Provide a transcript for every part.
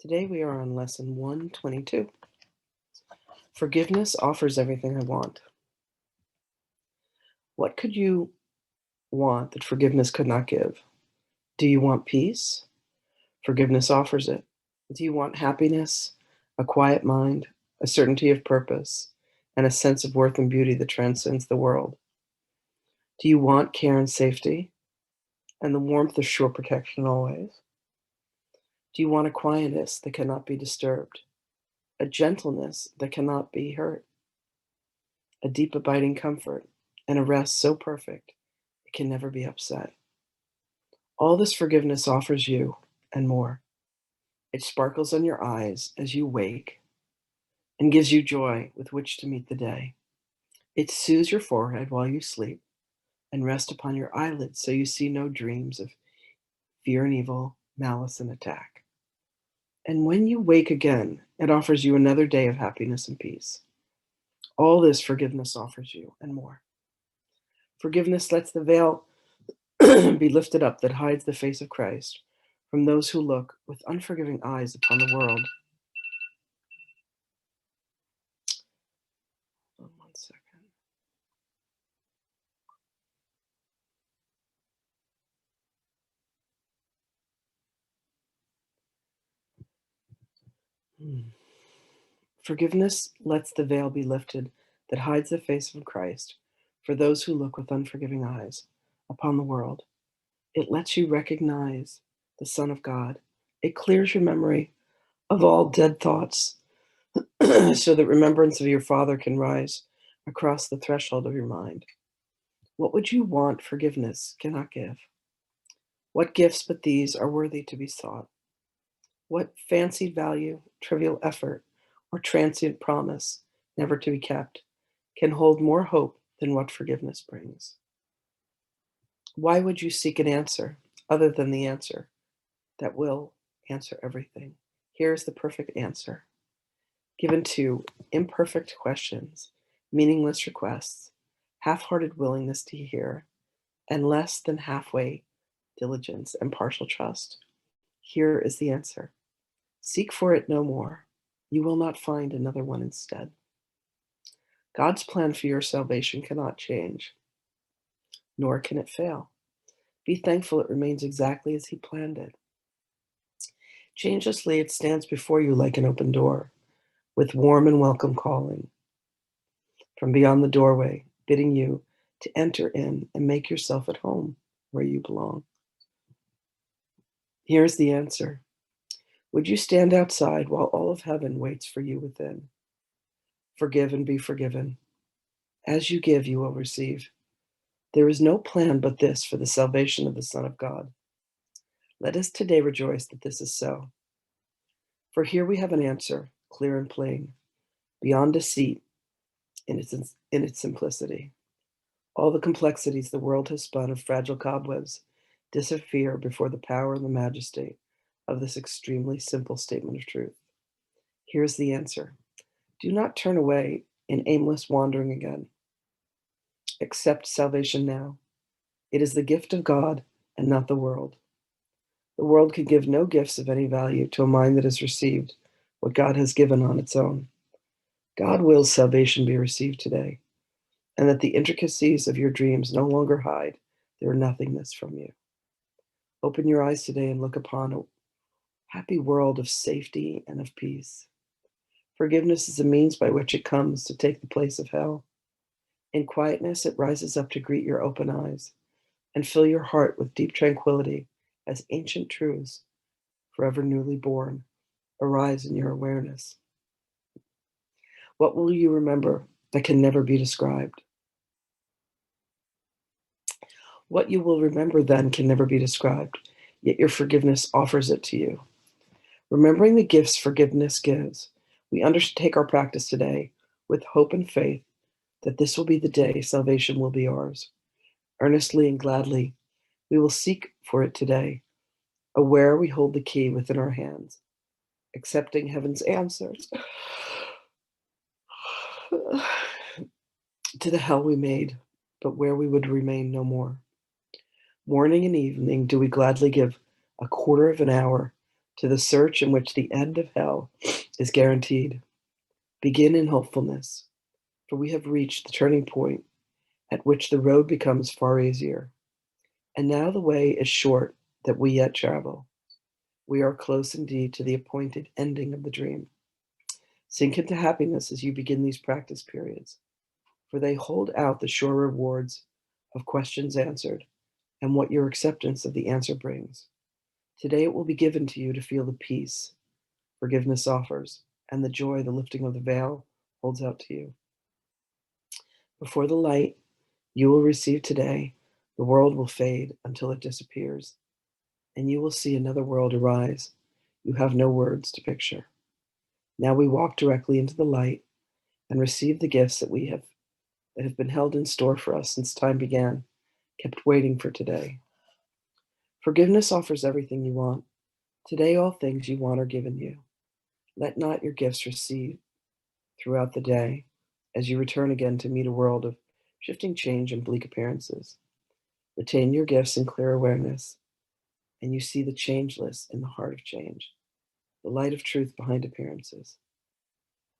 Today we are on lesson 122. Forgiveness offers everything I want. What could you want that forgiveness could not give? Do you want peace? Forgiveness offers it. Do you want happiness, a quiet mind, a certainty of purpose, and a sense of worth and beauty that transcends the world? Do you want care and safety, and the warmth of sure protection always? Do you want a quietness that cannot be disturbed, a gentleness that cannot be hurt, a deep abiding comfort, and a rest so perfect it can never be upset? All this forgiveness offers you, and more. It sparkles in your eyes as you wake and gives you joy with which to meet the day. It soothes your forehead while you sleep and rests upon your eyelids so you see no dreams of fear and evil, malice and attack. And when you wake again, it offers you another day of happiness and peace. All this forgiveness offers you, and more. Forgiveness lets the veil be lifted up that hides the face of Christ from those who look with unforgiving eyes upon the world. Hold on one second. Forgiveness lets the veil be lifted that hides the face of Christ for those who look with unforgiving eyes upon the world. It lets you recognize the Son of God. It clears your memory of all dead thoughts so that remembrance of your Father can rise across the threshold of your mind. What would you want forgiveness cannot give? What gifts but these are worthy to be sought? What fancied value, trivial effort, or transient promise, never to be kept, can hold more hope than what forgiveness brings? Why would you seek an answer other than the answer that will answer everything? Here is the perfect answer, given to imperfect questions, meaningless requests, half-hearted willingness to hear, and less than halfway diligence and partial trust. Here is the answer. Seek for it no more. You will not find another one instead. God's plan for your salvation cannot change, nor can it fail. Be thankful it remains exactly as He planned it. Changelessly, it stands before you like an open door, with warm and welcome calling from beyond the doorway, bidding you to enter in and make yourself at home where you belong. Here's the answer. Would you stand outside while all of heaven waits for you within? Forgive and be forgiven. As you give, you will receive. There is no plan but this for the salvation of the Son of God. Let us today rejoice that this is so. For here we have an answer, clear and plain, beyond deceit in its simplicity. All the complexities the world has spun of fragile cobwebs disappear before the power and the majesty of this extremely simple statement of truth. Here's the answer. Do not turn away in aimless wandering again. Accept salvation now. It is the gift of God and not the world. The world can give no gifts of any value to a mind that has received what God has given on its own. God wills salvation be received today, and that the intricacies of your dreams no longer hide their nothingness from you. Open your eyes today and look upon a happy world of safety and of peace. Forgiveness is a means by which it comes to take the place of hell. In quietness, it rises up to greet your open eyes and fill your heart with deep tranquility as ancient truths, forever newly born, arise in your awareness. What will you remember that can never be described? What you will remember then can never be described, yet your forgiveness offers it to you. Remembering the gifts forgiveness gives, we undertake our practice today with hope and faith that this will be the day salvation will be ours. Earnestly and gladly, we will seek for it today, aware we hold the key within our hands, accepting heaven's answers to the hell we made, but where we would remain no more. Morning and evening do we gladly give a quarter of an hour to the search in which the end of hell is guaranteed. Begin in hopefulness, for we have reached the turning point at which the road becomes far easier. And now the way is short that we yet travel. We are close indeed to the appointed ending of the dream. Sink into happiness as you begin these practice periods, for they hold out the sure rewards of questions answered and what your acceptance of the answer brings. Today it will be given to you to feel the peace forgiveness offers and the joy the lifting of the veil holds out to you. Before the light you will receive today, the world will fade until it disappears, and you will see another world arise you have no words to picture. Now we walk directly into the light and receive the gifts that have been held in store for us since time began, kept waiting for today. Forgiveness offers everything you want. Today all things you want are given you. Let not your gifts recede throughout the day as you return again to meet a world of shifting change and bleak appearances. Retain your gifts in clear awareness, and you see the changeless in the heart of change, the light of truth behind appearances.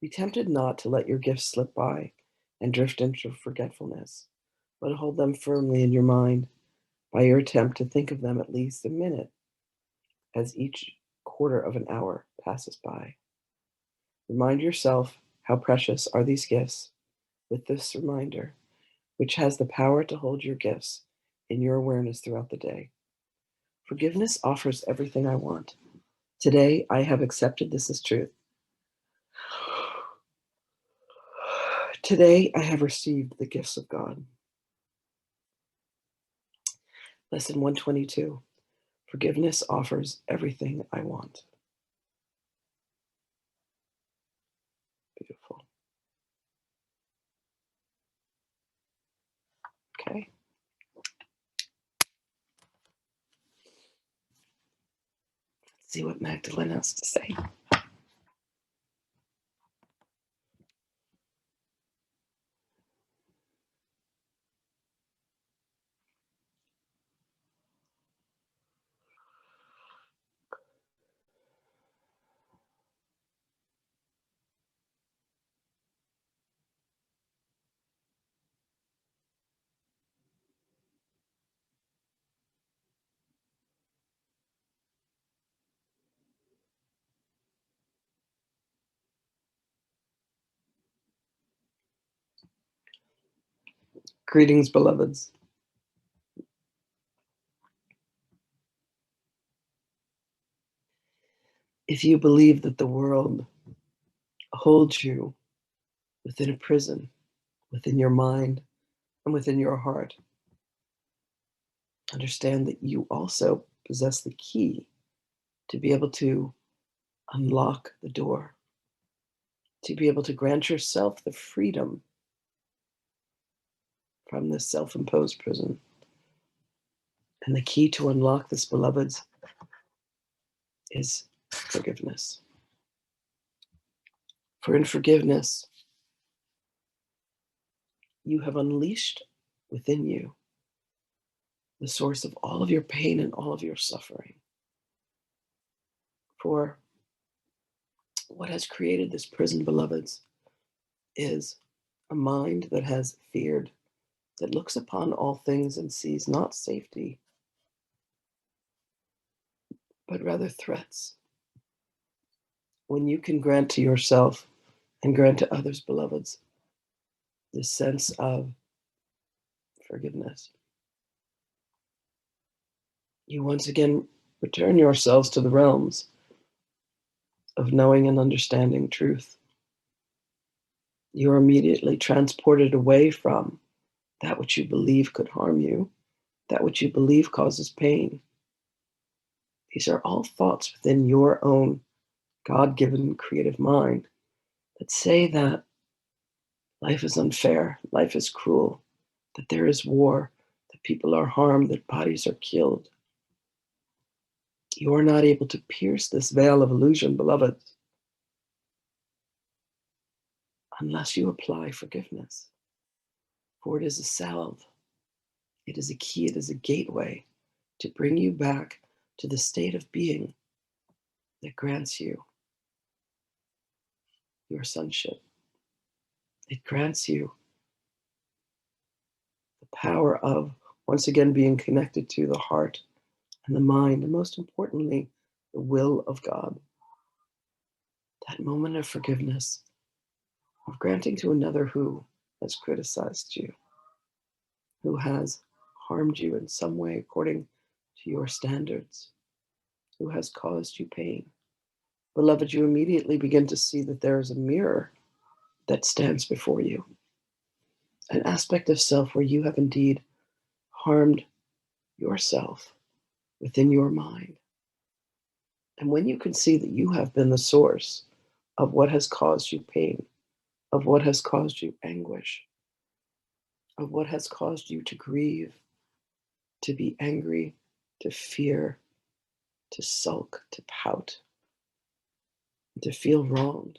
Be tempted not to let your gifts slip by and drift into forgetfulness, but hold them firmly in your mind by your attempt to think of them at least a minute as each quarter of an hour passes by. Remind yourself how precious are these gifts with this reminder, which has the power to hold your gifts in your awareness throughout the day. Forgiveness offers everything I want. Today, I have accepted this as truth. Today, I have received the gifts of God. Lesson 122. Forgiveness offers everything I want. Beautiful. Okay. Let's see what Magdalene has to say. Greetings, beloveds. If you believe that the world holds you within a prison, within your mind, and within your heart, understand that you also possess the key to be able to unlock the door, to be able to grant yourself the freedom from this self-imposed prison. And the key to unlock this, beloveds, is forgiveness. For in forgiveness, you have unleashed within you the source of all of your pain and all of your suffering. For what has created this prison, beloveds, is a mind that has feared, that looks upon all things and sees not safety, but rather threats. When you can grant to yourself and grant to others, beloveds, this sense of forgiveness, you once again return yourselves to the realms of knowing and understanding truth. You are immediately transported away from that which you believe could harm you, that which you believe causes pain. These are all thoughts within your own God-given creative mind that say that life is unfair, life is cruel, that there is war, that people are harmed, that bodies are killed. You are not able to pierce this veil of illusion, beloved, unless you apply forgiveness. For it is a salve, it is a key, it is a gateway to bring you back to the state of being that grants you your sonship. It grants you the power of once again being connected to the heart and the mind, and most importantly, the will of God. That moment of forgiveness, of granting to another who has criticized you, who has harmed you in some way according to your standards, who has caused you pain. Beloved, you immediately begin to see that there is a mirror that stands before you, an aspect of self where you have indeed harmed yourself within your mind. And when you can see that you have been the source of what has caused you pain, of what has caused you anguish, of what has caused you to grieve, to be angry, to fear, to sulk, to pout, to feel wronged,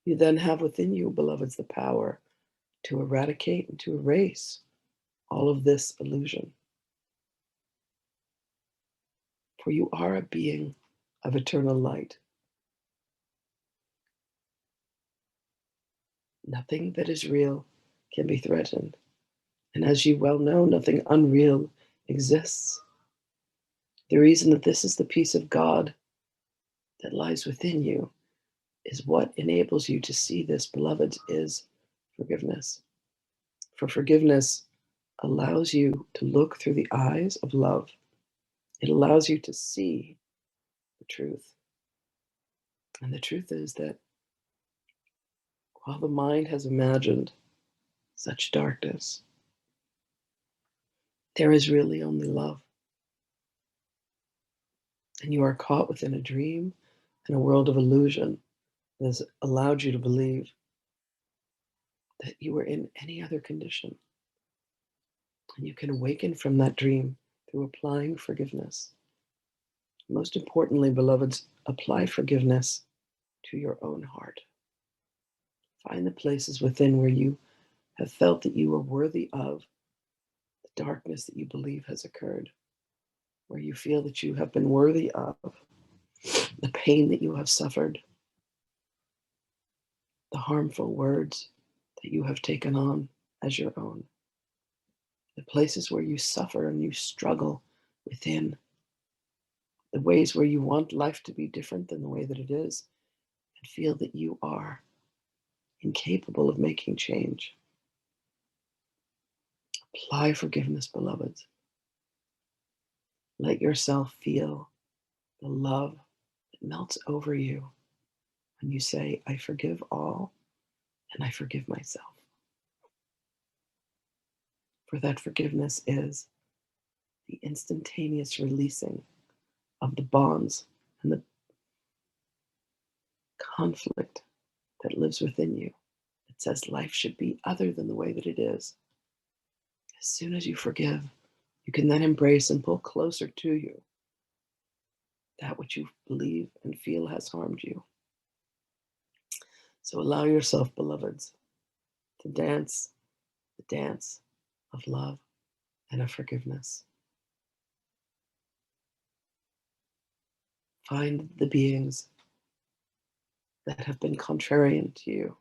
you then have within you, beloveds, the power to eradicate and to erase all of this illusion. For you are a being of eternal light. Nothing that is real can be threatened. And as you well know, nothing unreal exists. The reason that this is the peace of God that lies within you is what enables you to see this, beloved, is forgiveness. For forgiveness allows you to look through the eyes of love. It allows you to see the truth. And the truth is that while the mind has imagined such darkness, there is really only love. And you are caught within a dream and a world of illusion that has allowed you to believe that you were in any other condition. And you can awaken from that dream through applying forgiveness. Most importantly, beloveds, apply forgiveness to your own heart. Find the places within where you have felt that you are worthy of the darkness that you believe has occurred, where you feel that you have been worthy of the pain that you have suffered, the harmful words that you have taken on as your own, the places where you suffer and you struggle within, the ways where you want life to be different than the way that it is, and feel that you are incapable of making change. Apply forgiveness, beloveds. Let yourself feel the love that melts over you when you say, I forgive all and I forgive myself. For that forgiveness is the instantaneous releasing of the bonds and the conflict that lives within you. It says life should be other than the way that it is. As soon as you forgive, you can then embrace and pull closer to you that which you believe and feel has harmed you. So allow yourself, beloveds, to dance the dance of love and of forgiveness. Find the beings that have been contrarian to you.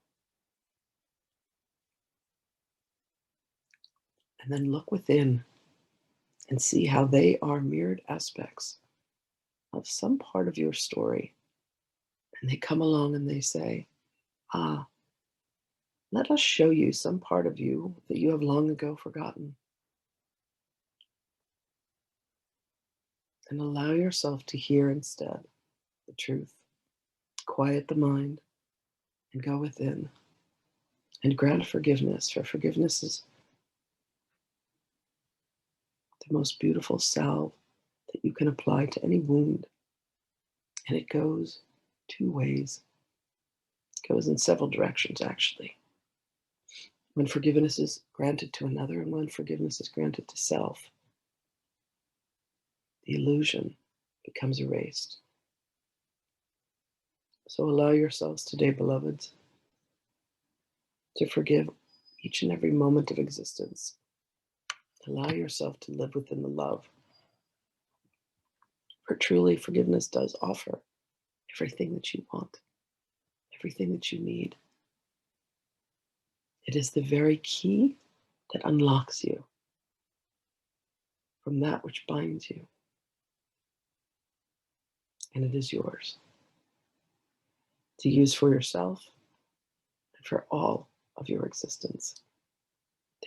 And then look within and see how they are mirrored aspects of some part of your story. And they come along and they say, let us show you some part of you that you have long ago forgotten. And allow yourself to hear instead the truth. Quiet the mind and go within and grant forgiveness, for forgiveness is the most beautiful salve that you can apply to any wound. And it goes two ways. It goes in several directions, actually. When forgiveness is granted to another and when forgiveness is granted to self, the illusion becomes erased. So allow yourselves today, beloveds, to forgive each and every moment of existence. Allow yourself to live within the love. For truly, forgiveness does offer everything that you want, everything that you need. It is the very key that unlocks you from that which binds you, and it is yours to use for yourself and for all of your existence.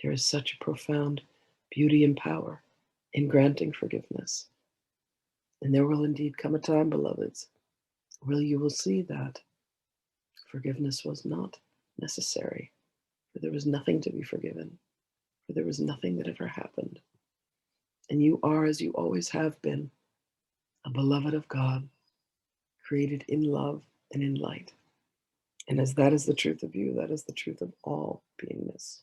There is such a profound beauty and power in granting forgiveness. And there will indeed come a time, beloveds, where you will see that forgiveness was not necessary, for there was nothing to be forgiven, for there was nothing that ever happened. And you are, as you always have been, a beloved of God, created in love and in light. And as that is the truth of you, that is the truth of all beingness.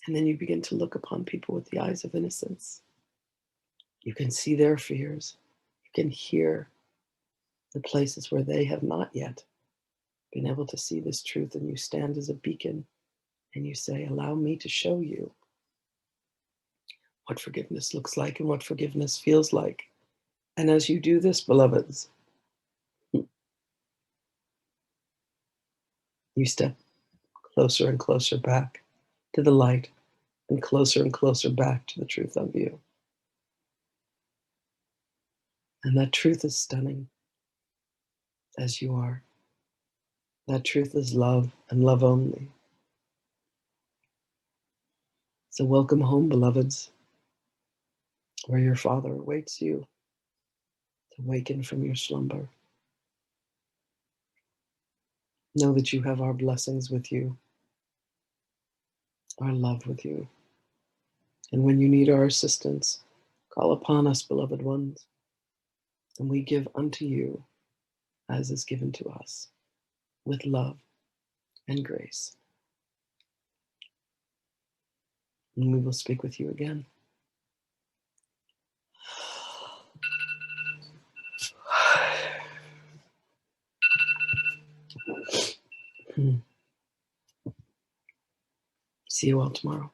And then you begin to look upon people with the eyes of innocence. You can see their fears. You can hear the places where they have not yet been able to see this truth, and you stand as a beacon and you say, allow me to show you what forgiveness looks like and what forgiveness feels like. And as you do this, beloveds, you step closer and closer back to the light and closer back to the truth of you. And that truth is stunning, as you are. That truth is love and love only. So welcome home, beloveds, where your Father awaits you to waken from your slumber. Know that you have our blessings with you, our love with you. And when you need our assistance, call upon us, beloved ones, and we give unto you as is given to us, with love and grace. And we will speak with you again. See you all tomorrow.